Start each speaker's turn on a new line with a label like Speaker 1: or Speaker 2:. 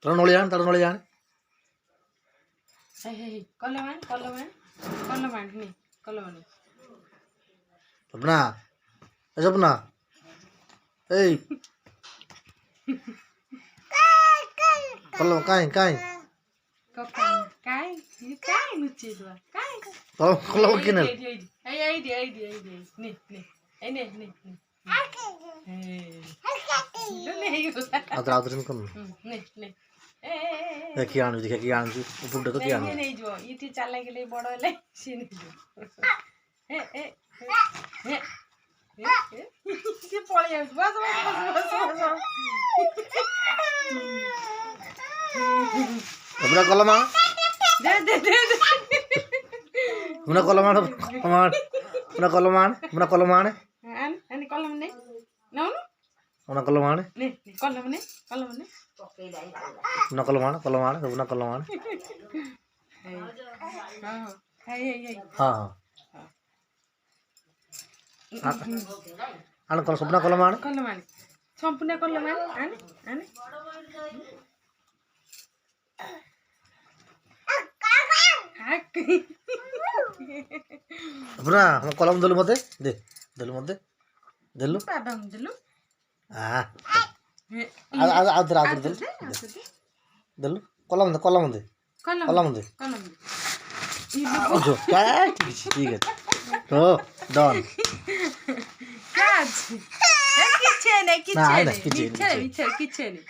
Speaker 1: তাড়া নড়ে যান তাড়া নড়ে যান
Speaker 2: কলমান নে কলমান
Speaker 1: স্বপ্না এই স্বপ্না এই কলম কাই কাই
Speaker 2: কাই নুচে দোয়া কাই
Speaker 1: কলম কিনে আদর কোন কি আনু দেখে কি আনু উপরটা তো কি আনু
Speaker 2: ইটি চালাই গেলে বড় হলে সে পড়ে যাবে বস
Speaker 1: তোমরা কলমা তোমরা কলমান তোমরা কলমান তোমরা কলমান
Speaker 2: আনি কলম নে নাও
Speaker 1: তোমরা কলমান
Speaker 2: নে কলম নে
Speaker 1: তোমরা কলমান কলমান তোমরা কলমান হ্যাঁ আন কোন স্বপ্ন কলমান
Speaker 2: কলমান সম্পূর্ণ কলমান আনি আনি
Speaker 1: স্বপ্না আমার কলম দিলু মতে দে দিলু মতে দিলু
Speaker 2: বাবাম দিলু
Speaker 1: আদর আদর দিল দিলু কলম দে কলম দে কলম দে ঠিক আছে তো ডন
Speaker 2: কাজ কিচেনে কিচেনে